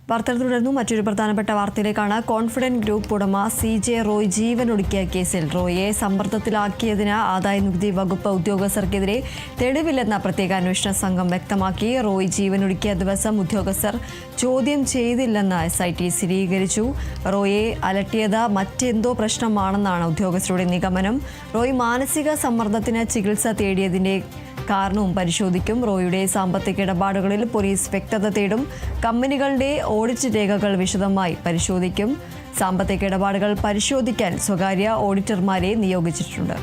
വാർത്തകൾ തുടർന്നു മറ്റൊരു പ്രധാനപ്പെട്ട വാർത്തയിലേക്കാണ്. കോൺഫിഡന്റ് ഗ്രൂപ്പ് ഉടമ CJ റോയ് ജീവനൊടുക്കിയ കേസിൽ റോയിയെ സമ്മർദ്ദത്തിലാക്കിയതിന് ആദായനികുതി വകുപ്പ് ഉദ്യോഗസ്ഥർക്കെതിരെ തെളിവില്ലെന്ന പ്രത്യേക അന്വേഷണ സംഘം വ്യക്തമാക്കി. റോയ് ജീവനൊടുക്കിയ ദിവസം ഉദ്യോഗസ്ഥർ ചോദ്യം ചെയ്തില്ലെന്ന് SIT സ്ഥിരീകരിച്ചു. റോയിയെ അലട്ടിയത് മറ്റെന്തോ പ്രശ്നമാണെന്നാണ് ഉദ്യോഗസ്ഥരുടെ നിഗമനം. റോയ് മാനസിക സമ്മർദ്ദത്തിന് ചികിത്സ തേടിയതിന്റെ കാരണവും പരിശോധിക്കും. റോയിയുടെ സാമ്പത്തിക ഇടപാടുകളിൽ പോലീസ് വ്യക്തത തേടും. കമ്പനികളുടെ ഓഡിറ്റ് രേഖകൾ വിശദമായി പരിശോധിക്കും. സാമ്പത്തിക ഇടപാടുകൾ പരിശോധിക്കാൻ സ്വകാര്യ ഓഡിറ്റർമാരെ നിയോഗിച്ചിട്ടുണ്ട്.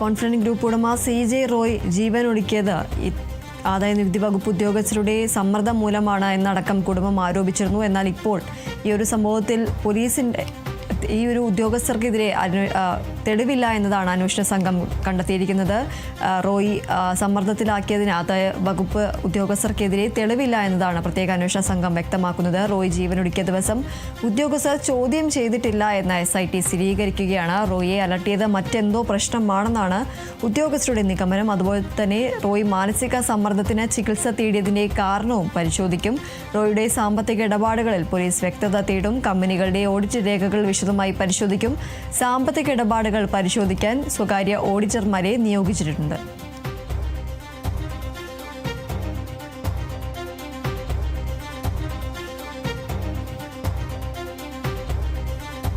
കോൺഫിഡന്റ് ഗ്രൂപ്പ് ഉടമ CJ റോയ് ജീവനൊടുക്കിയത് ആദായനികുതി വകുപ്പ് ഉദ്യോഗസ്ഥരുടെ സമ്മർദ്ദം മൂലമാണ് എന്നടക്കം കുടുംബം ആരോപിച്ചിരുന്നു. എന്നാൽ ഇപ്പോൾ ഈ ഒരു സംഭവത്തിൽ പോലീസിൻ്റെ ഈ ഒരു ഉദ്യോഗസ്ഥർക്കെതിരെ തെളിവില്ല എന്നതാണ് അന്വേഷണ സംഘം കണ്ടെത്തിയിരിക്കുന്നത്. റോയ് സമ്മർദ്ദത്തിലാക്കിയതിന് ആദായ വകുപ്പ് ഉദ്യോഗസ്ഥർക്കെതിരെ തെളിവില്ല എന്നതാണ് പ്രത്യേക അന്വേഷണ സംഘം വ്യക്തമാക്കുന്നത്. റോയ് ജീവനൊടുക്കിയ ദിവസം ഉദ്യോഗസ്ഥർ ചോദ്യം ചെയ്തിട്ടില്ല എന്ന SIT സ്ഥിരീകരിക്കുകയാണ്. റോയിയെ അലട്ടിയത് മറ്റെന്തോ പ്രശ്നമാണെന്നാണ് ഉദ്യോഗസ്ഥരുടെ നിഗമനം. അതുപോലെ തന്നെ റോയ് മാനസിക സമ്മർദ്ദത്തിന് ചികിത്സ തേടിയതിന്റെ കാരണവും പരിശോധിക്കും. റോയിയുടെ സാമ്പത്തിക ഇടപാടുകളിൽ പോലീസ് വ്യക്തത തേടും. കമ്പനികളുടെ ഓഡിറ്റ് രേഖകൾ വിശദമായി പരിശോധിക്കും. സാമ്പത്തിക ഇടപാടുകൾ പരിശോധിക്കാൻ സ്വകാര്യ ഓഡിറ്റർമാരെ നിയോഗിച്ചിട്ടുണ്ട്.